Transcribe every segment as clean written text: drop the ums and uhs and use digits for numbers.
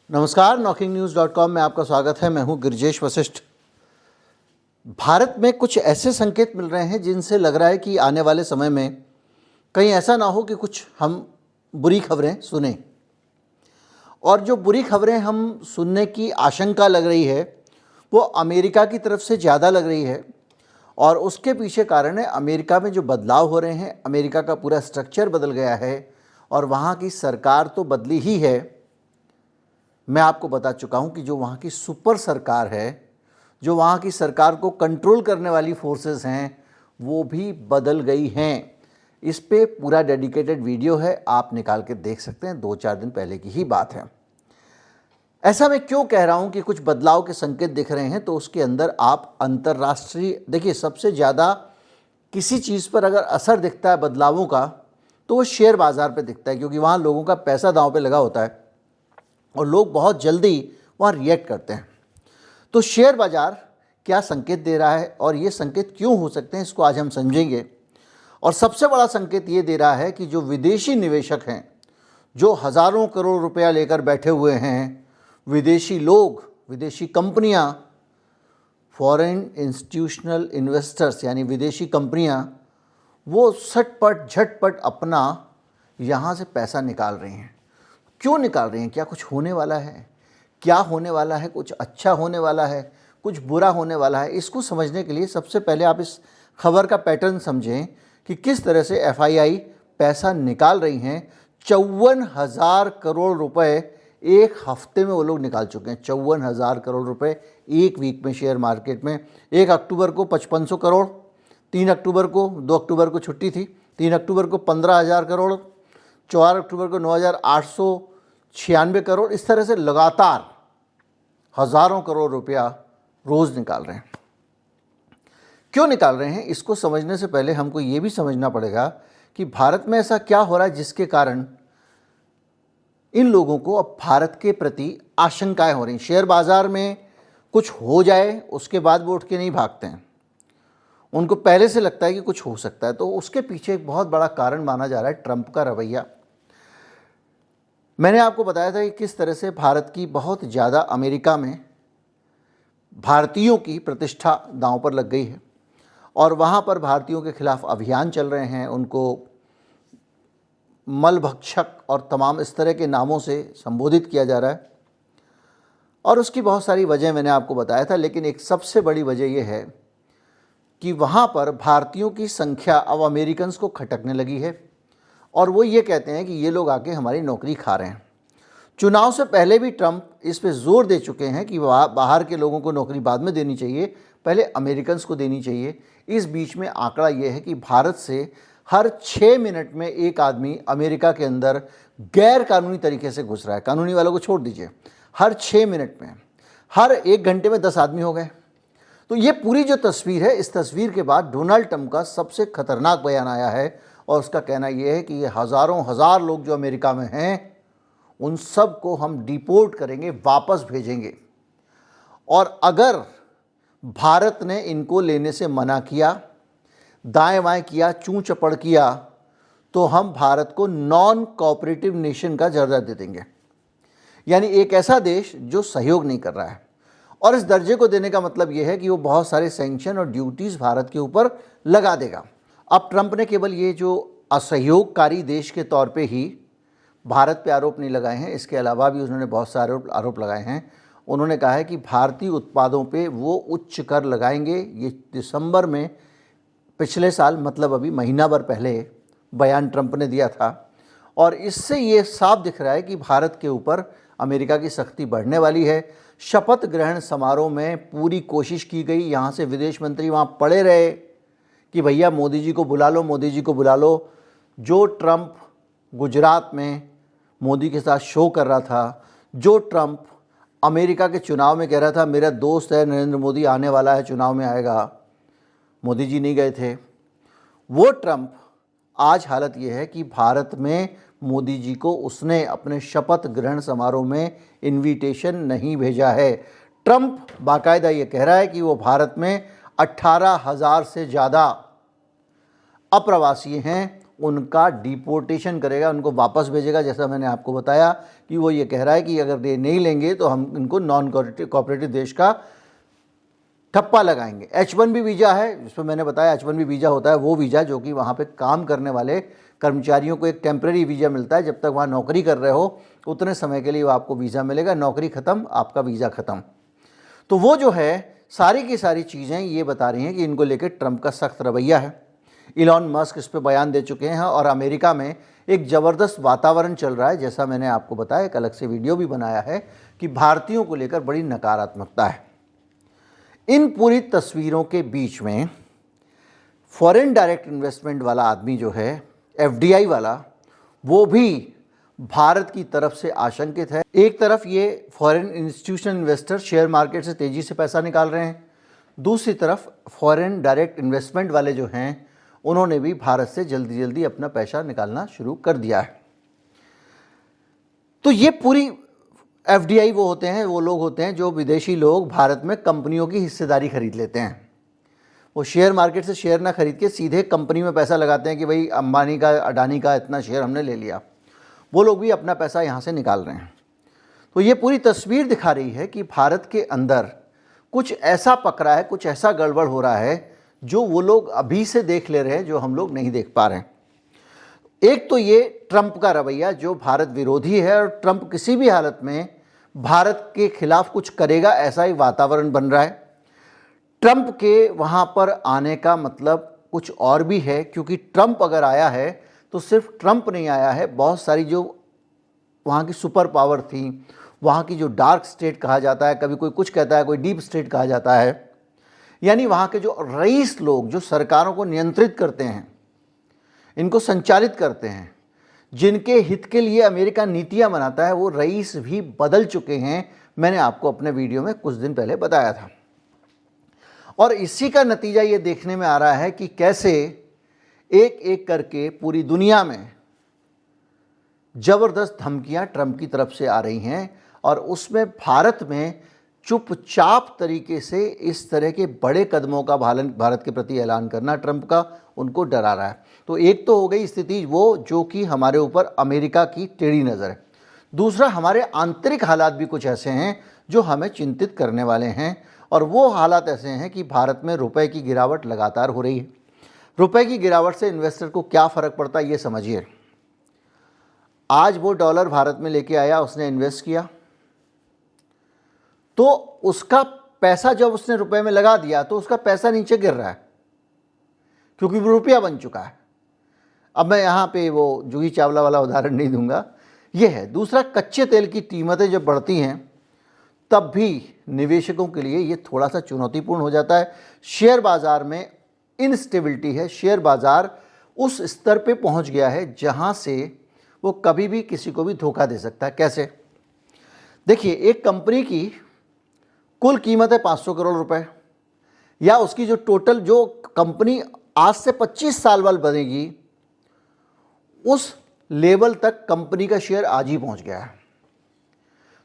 नमस्कार, knocking-news.com में आपका स्वागत है। मैं हूं गिरिजेश वशिष्ठ। भारत में कुछ ऐसे संकेत मिल रहे हैं जिनसे लग रहा है कि आने वाले समय में कहीं ऐसा ना हो कि कुछ हम बुरी खबरें सुने। और जो बुरी खबरें हम सुनने की आशंका लग रही है वो अमेरिका की तरफ से ज़्यादा लग रही है। और उसके पीछे कारण है अमेरिका में जो बदलाव हो रहे हैं। अमेरिका का पूरा स्ट्रक्चर बदल गया है और वहाँ की सरकार तो बदली ही है। मैं आपको बता चुका हूं कि जो वहाँ की सुपर सरकार है, जो वहाँ की सरकार को कंट्रोल करने वाली फोर्सेस हैं, वो भी बदल गई हैं। इस पे पूरा डेडिकेटेड वीडियो है, आप निकाल के देख सकते हैं। 2-4 दिन पहले की ही बात है। ऐसा मैं क्यों कह रहा हूं कि कुछ बदलाव के संकेत दिख रहे हैं, तो उसके अंदर आप अंतर्राष्ट्रीय देखिए, सबसे ज़्यादा किसी चीज़ पर अगर असर दिखता है बदलावों का तो वो शेयर बाज़ार पर दिखता है, क्योंकि वहाँ लोगों का पैसा दांव पे लगा होता है और लोग बहुत जल्दी वहाँ रिएक्ट करते हैं। तो शेयर बाज़ार क्या संकेत दे रहा है और ये संकेत क्यों हो सकते हैं, इसको आज हम समझेंगे। और सबसे बड़ा संकेत ये दे रहा है कि जो विदेशी निवेशक हैं, जो हज़ारों करोड़ रुपया लेकर बैठे हुए हैं, विदेशी लोग, विदेशी कंपनियां, फॉरेन इंस्टीट्यूशनल इन्वेस्टर्स यानी विदेशी कंपनियां, वो सटपट झटपट अपना यहाँ से पैसा निकाल रही हैं। क्यों निकाल रही हैं? क्या कुछ होने वाला है? क्या होने वाला है? कुछ अच्छा होने वाला है, कुछ बुरा होने वाला है? इसको समझने के लिए सबसे पहले आप इस खबर का पैटर्न समझें कि किस तरह से एफआईआई पैसा निकाल रही हैं। 54,000 करोड़ रुपए एक हफ्ते में वो लोग निकाल चुके हैं। 54,000 करोड़ रुपए एक वीक में शेयर मार्केट में। 1 अक्टूबर को 5500 करोड़, 3 अक्टूबर को, 2 अक्टूबर को छुट्टी थी, 3 अक्टूबर को 15,000 करोड़, 4 अक्टूबर को 9,896 करोड़। इस तरह से लगातार हज़ारों करोड़ रुपया रोज़ निकाल रहे हैं। क्यों निकाल रहे हैं, इसको समझने से पहले हमको ये भी समझना पड़ेगा कि भारत में ऐसा क्या हो रहा है जिसके कारण इन लोगों को अब भारत के प्रति आशंकाएं हो रही। शेयर बाज़ार में कुछ हो जाए उसके बाद वो उठ के नहीं भागते हैं, उनको पहले से लगता है कि कुछ हो सकता है। तो उसके पीछे एक बहुत बड़ा कारण माना जा रहा है ट्रंप का रवैया। मैंने आपको बताया था कि किस तरह से भारत की बहुत ज़्यादा अमेरिका में भारतीयों की प्रतिष्ठा दांव पर लग गई है और वहाँ पर भारतीयों के खिलाफ अभियान चल रहे हैं। उनको मलभक्षक और तमाम इस तरह के नामों से संबोधित किया जा रहा है और उसकी बहुत सारी वजह मैंने आपको बताया था। लेकिन एक सबसे बड़ी वजह यह है कि वहाँ पर भारतीयों की संख्या अब अमेरिकन्स को खटकने लगी है और वो ये कहते हैं कि ये लोग आके हमारी नौकरी खा रहे हैं। चुनाव से पहले भी ट्रंप इस पे जोर दे चुके हैं कि बाहर के लोगों को नौकरी बाद में देनी चाहिए, पहले अमेरिकन्स को देनी चाहिए। इस बीच में आंकड़ा ये है कि भारत से हर 6 मिनट में एक आदमी अमेरिका के अंदर गैर कानूनी तरीके से घुस रहा है। कानूनी वालों को छोड़ दीजिए, हर 6 मिनट में, हर 1 घंटे में 10 आदमी हो गए। तो ये पूरी जो तस्वीर है, इस तस्वीर के बाद डोनाल्ड ट्रंप का सबसे खतरनाक बयान आया है और उसका कहना यह है कि ये हज़ारों हज़ार लोग जो अमेरिका में हैं उन सब को हम डिपोर्ट करेंगे, वापस भेजेंगे। और अगर भारत ने इनको लेने से मना किया, दाएं बाएं किया, चूं चपड़ किया, तो हम भारत को नॉन कोऑपरेटिव नेशन का दर्जा दे देंगे, यानी एक ऐसा देश जो सहयोग नहीं कर रहा है। और इस दर्जे को देने का मतलब यह है कि वो बहुत सारे सैंक्शन और ड्यूटीज़ भारत के ऊपर लगा देगा। अब ट्रंप ने केवल ये जो असहयोगकारी देश के तौर पे ही भारत पे आरोप नहीं लगाए हैं, इसके अलावा भी उन्होंने बहुत सारे आरोप लगाए हैं। उन्होंने कहा है कि भारतीय उत्पादों पे वो उच्च कर लगाएंगे। ये दिसंबर में पिछले साल, मतलब अभी महीना भर पहले बयान ट्रंप ने दिया था और इससे ये साफ दिख रहा है कि भारत के ऊपर अमेरिका की सख्ती बढ़ने वाली है। शपथ ग्रहण समारोह में पूरी कोशिश की गई, यहाँ से विदेश मंत्री वहाँ पड़े रहे कि भैया मोदी जी को बुला लो, मोदी जी को बुला लो। जो ट्रंप गुजरात में मोदी के साथ शो कर रहा था, जो ट्रंप अमेरिका के चुनाव में कह रहा था मेरा दोस्त है नरेंद्र मोदी, आने वाला है, चुनाव में आएगा, मोदी जी नहीं गए थे, वो ट्रंप आज हालत ये है कि भारत में मोदी जी को उसने अपने शपथ ग्रहण समारोह में इनविटेशन नहीं भेजा है। ट्रंप बाकायदा ये कह रहा है कि वो भारत में 18,000 से ज़्यादा अप्रवासी हैं उनका डिपोर्टेशन करेगा, उनको वापस भेजेगा। जैसा मैंने आपको बताया कि वो ये कह रहा है कि अगर ये नहीं लेंगे तो हम इनको नॉन कोऑपरेटिव देश का ठप्पा लगाएंगे। H1B वीज़ा है, जिसमें मैंने बताया H1B वीज़ा होता है वो वीज़ा जो कि वहाँ पे काम करने वाले कर्मचारियों को एक टेम्परेरी वीज़ा मिलता है। जब तक वहाँ नौकरी कर रहे हो उतने समय के लिए वो आपको वीज़ा मिलेगा, नौकरी ख़त्म, आपका वीज़ा ख़त्म। तो वो जो है सारी की सारी चीज़ें ये बता रही हैं कि इनको लेकर ट्रंप का सख्त रवैया है। इलॉन मस्क इस पर बयान दे चुके हैं और अमेरिका में एक ज़बरदस्त वातावरण चल रहा है। जैसा मैंने आपको बताया, एक अलग से वीडियो भी बनाया है कि भारतीयों को लेकर बड़ी नकारात्मकता है। इन पूरी तस्वीरों के बीच में फॉरेन डायरेक्ट इन्वेस्टमेंट वाला आदमी जो है, FDI वाला, वो भी भारत की तरफ से आशंकित है। एक तरफ ये foreign institutional investor share market से तेज़ी से पैसा निकाल रहे हैं, दूसरी तरफ फॉरेन डायरेक्ट इन्वेस्टमेंट वाले जो हैं उन्होंने भी भारत से जल्दी जल्दी अपना पैसा निकालना शुरू कर दिया है। तो ये पूरी FDI वो होते हैं, वो लोग होते हैं जो विदेशी लोग भारत में कंपनियों की हिस्सेदारी खरीद लेते हैं। वो शेयर मार्केट से शेयर ना खरीद के सीधे कंपनी में पैसा लगाते हैं कि भाई अंबानी का, अडानी का इतना शेयर हमने ले लिया। वो लोग भी अपना पैसा यहाँ से निकाल रहे हैं। तो ये पूरी तस्वीर दिखा रही है कि भारत के अंदर कुछ ऐसा पक रहा है, कुछ ऐसा गड़बड़ हो रहा है जो वो लोग अभी से देख ले रहे हैं, जो हम लोग नहीं देख पा रहे हैं। एक तो ये ट्रंप का रवैया जो भारत विरोधी है, और ट्रंप किसी भी हालत में भारत के खिलाफ कुछ करेगा ऐसा ही वातावरण बन रहा है। ट्रंप के वहाँ पर आने का मतलब कुछ और भी है, क्योंकि ट्रंप अगर आया है तो सिर्फ ट्रंप नहीं आया है, बहुत सारी जो वहाँ की सुपर पावर थी, वहाँ की जो डार्क स्टेट कहा जाता है, कभी कोई कुछ कहता है, कोई डीप स्टेट कहा जाता है, यानी वहाँ के जो रईस लोग जो सरकारों को नियंत्रित करते हैं, इनको संचालित करते हैं, जिनके हित के लिए अमेरिका नीतियाँ बनाता है, वो रईस भी बदल चुके हैं। मैंने आपको अपने वीडियो में कुछ दिन पहले बताया था। और इसी का नतीजा ये देखने में आ रहा है कि कैसे एक एक करके पूरी दुनिया में ज़बरदस्त धमकियां ट्रंप की तरफ से आ रही हैं, और उसमें भारत में चुपचाप तरीके से इस तरह के बड़े कदमों का भारत के प्रति ऐलान करना ट्रंप का उनको डरा रहा है। तो एक तो हो गई स्थिति वो जो कि हमारे ऊपर अमेरिका की टेढ़ी नज़र है, दूसरा हमारे आंतरिक हालात भी कुछ ऐसे हैं जो हमें चिंतित करने वाले हैं। और वो हालात ऐसे हैं कि भारत में रुपए की गिरावट लगातार हो रही है। रुपए की गिरावट से इन्वेस्टर को क्या फ़र्क पड़ता है ये समझिए। आज वो डॉलर भारत में लेके आया, उसने इन्वेस्ट किया, तो उसका पैसा जब उसने रुपए में लगा दिया तो उसका पैसा नीचे गिर रहा है, क्योंकि वो रुपया बन चुका है। अब मैं यहाँ पे वो जूही चावला वाला उदाहरण नहीं दूंगा, ये है। दूसरा, कच्चे तेल की कीमतें जब बढ़ती हैं तब भी निवेशकों के लिए ये थोड़ा सा चुनौतीपूर्ण हो जाता है। शेयर बाज़ार में इनस्टेबिलिटी है, शेयर बाज़ार उस स्तर पे पहुँच गया है जहाँ से वो कभी भी किसी को भी धोखा दे सकता है। कैसे? देखिए, एक कंपनी की कुल कीमत है 500 करोड़ रुपए, या उसकी जो टोटल जो कंपनी आज से 25 साल बाद बनेगी उस लेवल तक कंपनी का शेयर आज ही पहुंच गया है।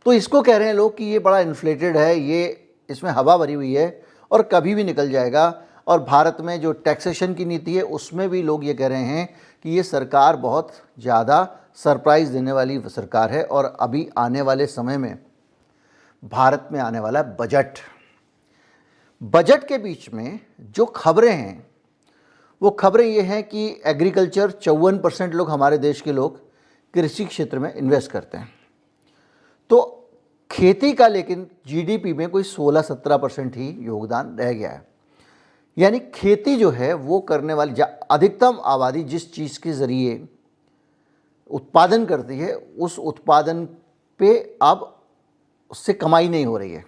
तो इसको कह रहे हैं लोग कि ये बड़ा इन्फ्लेटेड है, ये इसमें हवा भरी हुई है और कभी भी निकल जाएगा। और भारत में जो टैक्सेशन की नीति है उसमें भी लोग ये कह रहे हैं कि ये सरकार बहुत ज़्यादा सरप्राइज़ देने वाली सरकार है। और अभी आने वाले समय में भारत में आने वाला बजट के बीच में जो खबरें हैं वो खबरें ये हैं कि एग्रीकल्चर 54% लोग, हमारे देश के लोग कृषि क्षेत्र में इन्वेस्ट करते हैं। तो खेती का लेकिन जीडीपी में कोई 16-17% ही योगदान रह गया है। यानी खेती जो है वो करने वाली अधिकतम आबादी जिस चीज़ के ज़रिए उत्पादन करती है उस उत्पादन पे अब उससे कमाई नहीं हो रही है।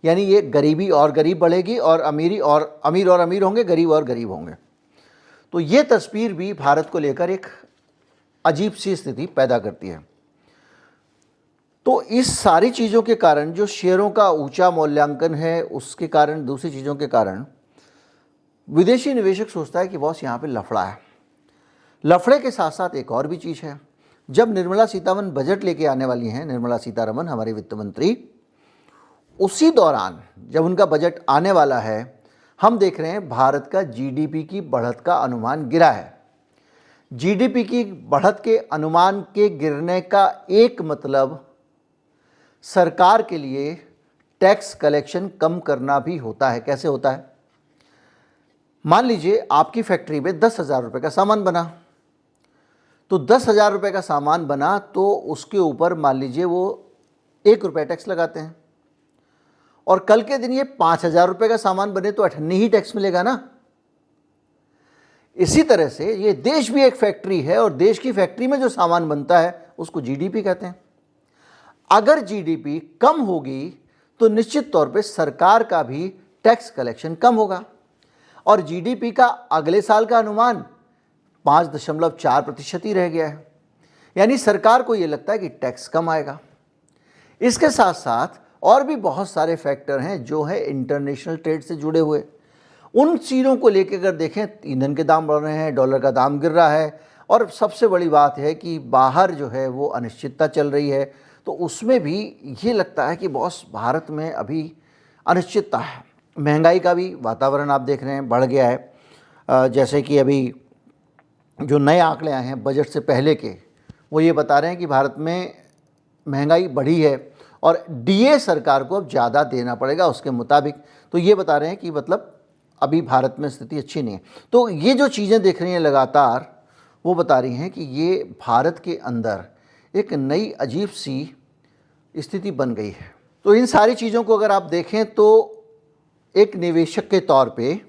यानी ये गरीबी और गरीब बढ़ेगी और अमीर और अमीर होंगे, गरीब और गरीब होंगे। तो ये तस्वीर भी भारत को लेकर एक अजीब सी स्थिति पैदा करती है। तो इस सारी चीज़ों के कारण, जो शेयरों का ऊंचा मूल्यांकन है उसके कारण, दूसरी चीज़ों के कारण विदेशी निवेशक सोचता है कि बॉस यहाँ पे लफड़ा है। लफड़े के साथ साथ एक और भी चीज़ है। जब निर्मला सीतारमण बजट लेके आने वाली हैं, निर्मला सीतारमण हमारी वित्त मंत्री, उसी दौरान जब उनका बजट आने वाला है, हम देख रहे हैं भारत का जीडीपी की बढ़त का अनुमान गिरा है। जीडीपी की बढ़त के अनुमान के गिरने का एक मतलब सरकार के लिए टैक्स कलेक्शन कम करना भी होता है। कैसे होता है? मान लीजिए आपकी फैक्ट्री में 10,000 रुपये का सामान बना, तो 10,000 रुपये का सामान बना तो उसके ऊपर मान लीजिए वो 1 रुपये टैक्स लगाते हैं, और कल के दिन ये 5,000 रुपये का सामान बने तो 98 ही टैक्स मिलेगा ना। इसी तरह से ये देश भी एक फैक्ट्री है, और देश की फैक्ट्री में जो सामान बनता है उसको जीडीपी कहते हैं। अगर जीडीपी कम होगी तो निश्चित तौर पे सरकार का भी टैक्स कलेक्शन कम होगा, और जीडीपी का अगले साल का अनुमान 5.4% ही रह गया है। यानी सरकार को ये लगता है कि टैक्स कम आएगा। इसके साथ साथ और भी बहुत सारे फैक्टर हैं जो है इंटरनेशनल ट्रेड से जुड़े हुए। उन चीज़ों को लेकर अगर देखें, ईंधन के दाम बढ़ रहे हैं, डॉलर का दाम गिर रहा है, और सबसे बड़ी बात है कि बाहर जो है वो अनिश्चितता चल रही है, तो उसमें भी ये लगता है कि बॉस भारत में अभी अनिश्चितता है। महंगाई का भी वातावरण आप देख रहे हैं बढ़ गया है। जैसे कि अभी जो नए आंकड़े आए हैं बजट से पहले के, वो ये बता रहे हैं कि भारत में महंगाई बढ़ी है और डीए सरकार को अब ज़्यादा देना पड़ेगा उसके मुताबिक। तो ये बता रहे हैं कि मतलब अभी भारत में स्थिति अच्छी नहीं है। तो ये जो चीज़ें देख रही हैं लगातार, वो बता रही हैं कि ये भारत के अंदर एक नई अजीब सी स्थिति बन गई है। तो इन सारी चीज़ों को अगर आप देखें तो एक निवेशक के तौर पे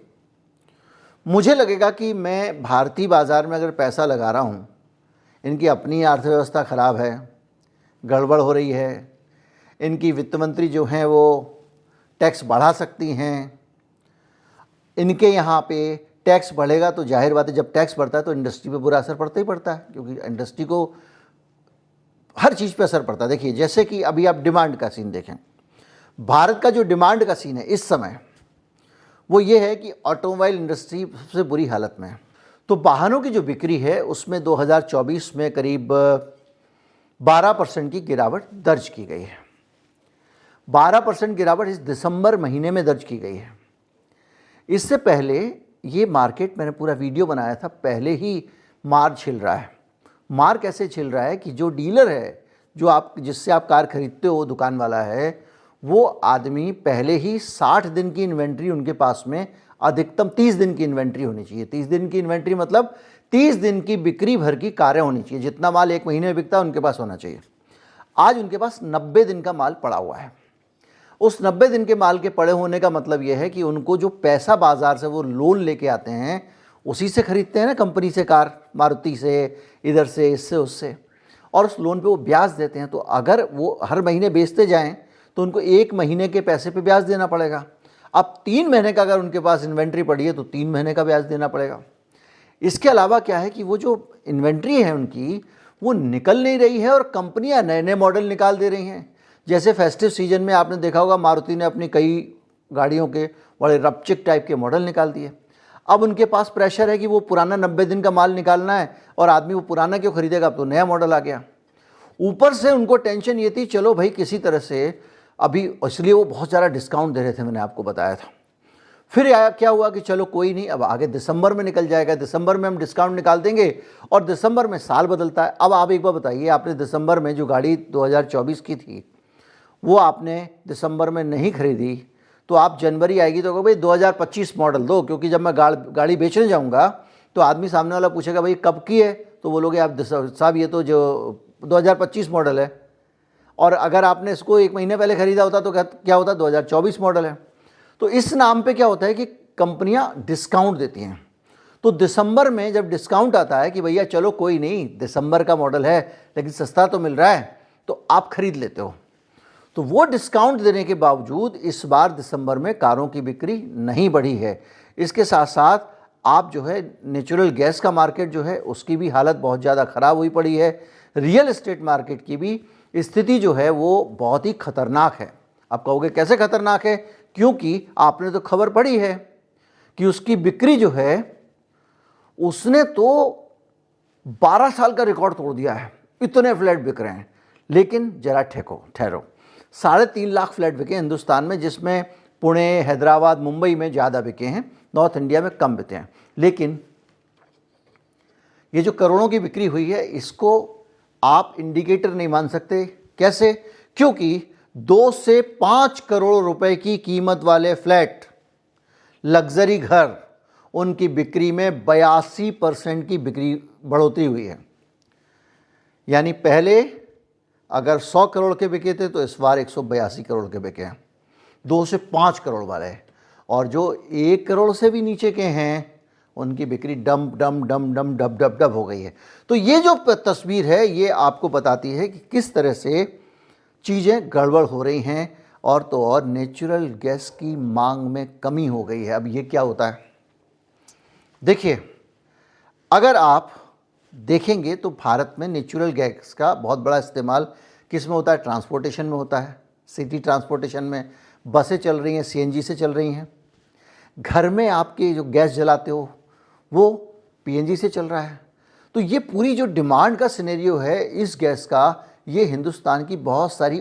मुझे लगेगा कि मैं भारतीय बाज़ार में अगर पैसा लगा रहा हूँ, इनकी अपनी अर्थव्यवस्था ख़राब है, गड़बड़ हो रही है, इनकी वित्त मंत्री जो हैं वो टैक्स बढ़ा सकती हैं, इनके यहाँ पे टैक्स बढ़ेगा तो जाहिर बात है जब टैक्स बढ़ता है तो इंडस्ट्री पे बुरा असर पड़ता ही पड़ता है, क्योंकि इंडस्ट्री को हर चीज़ पे असर पड़ता है। देखिए जैसे कि अभी आप डिमांड का सीन देखें, भारत का जो डिमांड का सीन है इस समय वो ये है कि ऑटोमोबाइल इंडस्ट्री सबसे बुरी हालत में है। तो वाहनों की जो बिक्री है उसमें 2024 में करीब 12% की गिरावट दर्ज की गई है। 12% गिरावट इस दिसंबर महीने में दर्ज की गई है। इससे पहले ये मार्केट, मैंने पूरा वीडियो बनाया था, पहले ही मार छिल रहा है। मार कैसे छिल रहा है कि जो डीलर है, जो आप जिससे आप कार खरीदते हो, दुकान वाला है, वो आदमी पहले ही 60 दिन की इन्वेंट्री उनके पास में, अधिकतम 30 दिन की इन्वेंट्री होनी चाहिए। 30 दिन की इन्वेंट्री मतलब 30 दिन की बिक्री भर की कारें होनी चाहिए। जितना माल एक महीने में बिकता है उनके पास होना चाहिए। आज उनके पास 90 दिन का माल पड़ा हुआ है। उस 90 दिन के माल के पड़े होने का मतलब यह है कि उनको जो पैसा बाजार से वो लोन लेके आते हैं उसी से खरीदते हैं ना, कंपनी से कार, मारुति से, इधर से, इससे, उससे, और उस लोन पे वो ब्याज देते हैं। तो अगर वो हर महीने बेचते जाएं तो उनको 1 महीने के पैसे पे ब्याज देना पड़ेगा। अब 3 महीने का अगर उनके पास इन्वेंट्री पड़ी है तो 3 महीने का ब्याज देना पड़ेगा। इसके अलावा क्या है कि वो जो इन्वेंट्री है उनकी वो निकल नहीं रही है, और कंपनियां नए नए मॉडल निकाल दे रही हैं। जैसे फेस्टिव सीजन में आपने देखा होगा मारुति ने अपनी कई गाड़ियों के बड़े रपचिक टाइप के मॉडल निकाल दिए। अब उनके पास प्रेशर है कि वो पुराना 90 दिन का माल निकालना है, और आदमी वो पुराना क्यों खरीदेगा, अब तो नया मॉडल आ गया। ऊपर से उनको टेंशन ये थी, चलो भाई किसी तरह से अभी, इसलिए वो बहुत ज़्यादा डिस्काउंट दे रहे थे, मैंने आपको बताया था। फिर क्या हुआ कि चलो कोई नहीं, अब आगे दिसंबर में निकल जाएगा, दिसंबर में हम डिस्काउंट निकाल देंगे, और दिसंबर में साल बदलता है। अब आप एक बार बताइए, आपने दिसंबर में जो गाड़ी 2024 की थी वो आपने दिसंबर में नहीं खरीदी, तो आप जनवरी आएगी तो कहो भाई 2025 मॉडल दो, क्योंकि जब मैं गाड़ी बेचने जाऊंगा तो आदमी सामने वाला पूछेगा भाई कब की है, तो बोलोगे आप साहब ये तो जो 2025 मॉडल है। और अगर आपने इसको 1 महीने पहले ख़रीदा होता तो क्या होता, 2024 मॉडल है। तो इस नाम पे क्या होता है कि कंपनियां डिस्काउंट देती हैं। तो दिसंबर में जब डिस्काउंट आता है कि भैया चलो कोई नहीं, दिसंबर का मॉडल है लेकिन सस्ता तो मिल रहा है, तो आप खरीद लेते हो। तो वो डिस्काउंट देने के बावजूद इस बार दिसंबर में कारों की बिक्री नहीं बढ़ी है। इसके साथ साथ आप जो है नेचुरल गैस का मार्केट जो है उसकी भी हालत बहुत ज़्यादा ख़राब हुई पड़ी है। रियल एस्टेट मार्केट की भी स्थिति जो है वो बहुत ही खतरनाक है। आप कहोगे कैसे खतरनाक है, क्योंकि आपने तो खबर पढ़ी है कि उसकी बिक्री जो है उसने तो 12 साल का रिकॉर्ड तोड़ दिया है, इतने फ्लैट बिक रहे हैं। लेकिन जरा ठहरो, 3.5 लाख फ्लैट बिके हिंदुस्तान में, जिसमें पुणे, हैदराबाद, मुंबई में ज़्यादा बिके हैं, नॉर्थ इंडिया में कम बिके हैं। लेकिन ये जो करोड़ों की बिक्री हुई है, इसको आप इंडिकेटर नहीं मान सकते। कैसे? क्योंकि 2 से 5 करोड़ रुपए की कीमत वाले फ्लैट, लग्जरी घर, उनकी बिक्री में 82% की बिक्री बढ़ोतरी हुई है। यानी पहले अगर 100 करोड़ के बिके थे तो इस बार 182 करोड़ के बिके हैं, 2 से 5 करोड़ वाले। और जो 1 करोड़ से भी नीचे के हैं उनकी बिक्री डम डम डम डम डब डब डब हो गई है। तो ये जो तस्वीर है ये आपको बताती है कि किस तरह से चीज़ें गड़बड़ हो रही हैं, और तो और नेचुरल गैस की मांग में कमी हो गई है। अब ये क्या होता है, देखिए, अगर आप देखेंगे तो भारत में नेचुरल गैस का बहुत बड़ा इस्तेमाल किस में होता है? ट्रांसपोर्टेशन में होता है। सिटी ट्रांसपोर्टेशन में बसें चल रही हैं, सीएनजी से चल रही हैं। घर में आपके जो गैस जलाते हो वो पीएनजी से चल रहा है। तो ये पूरी जो डिमांड का सिनेरियो है इस गैस का, ये हिंदुस्तान की बहुत सारी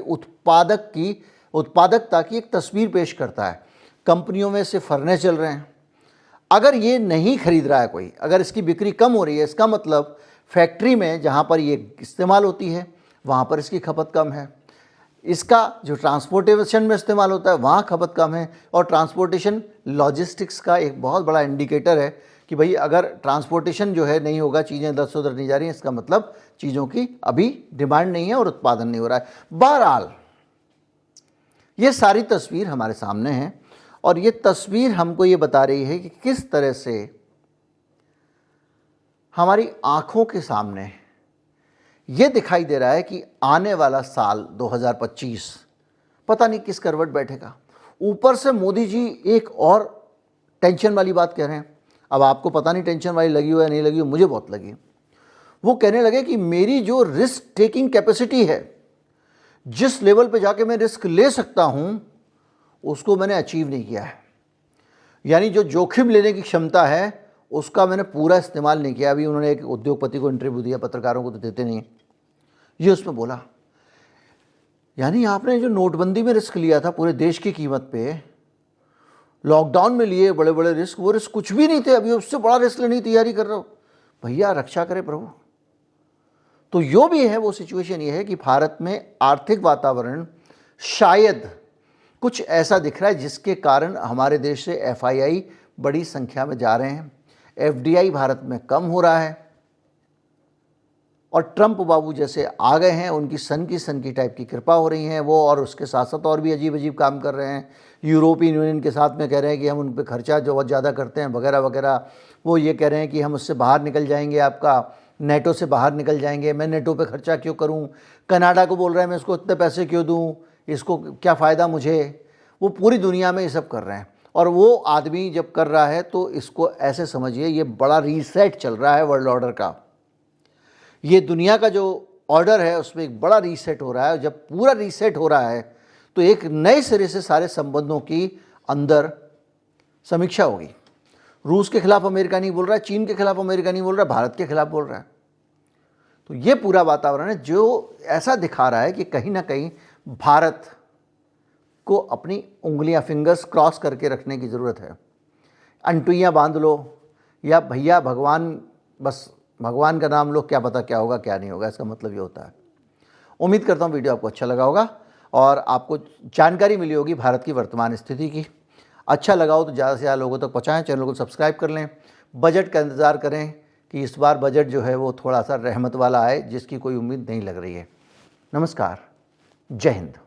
उत्पादकता की एक तस्वीर पेश करता है। कंपनियों में से फर्नेस चल रहे हैं। अगर ये नहीं खरीद रहा है कोई, अगर इसकी बिक्री कम हो रही है, इसका मतलब फैक्ट्री में जहाँ पर ये इस्तेमाल होती है वहाँ पर इसकी खपत कम है। इसका जो ट्रांसपोर्टेशन में इस्तेमाल होता है वहाँ खपत कम है। और ट्रांसपोर्टेशन लॉजिस्टिक्स का एक बहुत बड़ा इंडिकेटर है कि भाई अगर ट्रांसपोर्टेशन जो है नहीं होगा, चीज़ें इधर से उधर नहीं जा रही हैं, इसका मतलब चीज़ों की अभी डिमांड नहीं है और उत्पादन नहीं हो रहा है। बहरहाल ये सारी तस्वीर हमारे सामने है, और ये तस्वीर हमको ये बता रही है कि किस तरह से हमारी आंखों के सामने ये दिखाई दे रहा है कि आने वाला साल 2025 पता नहीं किस करवट बैठेगा। ऊपर से मोदी जी एक और टेंशन वाली बात कह रहे हैं। अब आपको पता नहीं टेंशन वाली लगी हो या नहीं लगी हो, मुझे बहुत लगी। वो कहने लगे कि मेरी जो रिस्क टेकिंग कैपेसिटी है, जिस लेवल पे जाके मैं रिस्क ले सकता हूं, उसको मैंने अचीव नहीं किया है। यानी जो जोखिम लेने की क्षमता है उसका मैंने पूरा इस्तेमाल नहीं किया। अभी उन्होंने एक उद्योगपति को इंटरव्यू दिया, पत्रकारों को तो देते नहीं, ये उसमें बोला, यानी आपने जो नोटबंदी में रिस्क लिया था पूरे देश की कीमत पे, लॉकडाउन में लिए बड़े बड़े रिस्क, वो रिस्क कुछ भी नहीं थे, अभी उससे बड़ा रिस्क लेने की तैयारी कर रहे हो। भैया रक्षा करे प्रभु। तो जो भी है वो सिचुएशन ये है कि भारत में आर्थिक वातावरण शायद कुछ ऐसा दिख रहा है जिसके कारण हमारे देश से एफआईआई बड़ी संख्या में जा रहे हैं, एफडीआई भारत में कम हो रहा है, और ट्रंप बाबू जैसे आ गए हैं, उनकी सन की टाइप की कृपा हो रही है वो, और उसके साथ साथ और भी अजीब अजीब काम कर रहे हैं। यूरोपियन यूनियन के साथ में कह रहे हैं कि हम उन पर खर्चा जो बहुत ज़्यादा करते हैं वगैरह वगैरह। वो ये कह रहे हैं कि हम उससे बाहर निकल जाएंगे, आपका नेटो से बाहर निकल जाएंगे, मैं नेटो पे खर्चा क्यों करूं। कनाडा को बोल रहे हैं मैं इसको इतने पैसे क्यों दूं, इसको क्या फ़ायदा मुझे। वो पूरी दुनिया में ये सब कर रहे हैं, और वो आदमी जब कर रहा है तो इसको ऐसे समझिए ये बड़ा रीसेट चल रहा है वर्ल्ड ऑर्डर का। ये दुनिया का जो ऑर्डर है उसमें एक बड़ा रीसेट हो रहा है। जब पूरा रीसेट हो रहा है तो एक नए सिरे से सारे संबंधों की अंदर समीक्षा होगी। रूस के खिलाफ अमेरिका नहीं बोल रहा है, चीन के खिलाफ अमेरिका नहीं बोल रहा है, भारत के खिलाफ बोल रहा है। तो ये पूरा वातावरण है जो ऐसा दिखा रहा है कि कहीं ना कहीं भारत को अपनी उंगलियां, फिंगर्स क्रॉस करके रखने की ज़रूरत है। अंटुइयाँ बांध लो, या भैया भगवान, बस भगवान का नाम लो, क्या पता क्या होगा क्या नहीं होगा, इसका मतलब ये होता है। उम्मीद करता हूँ वीडियो आपको अच्छा लगा होगा और आपको जानकारी मिली होगी भारत की वर्तमान स्थिति की। अच्छा लगा हो तो ज़्यादा से ज़्यादा लोगों तक पहुँचाएँ, चैनल को सब्सक्राइब कर लें। बजट का इंतज़ार करें कि इस बार बजट जो है वो थोड़ा सा रहमत वाला आए, जिसकी कोई उम्मीद नहीं लग रही है। नमस्कार, जय हिंद।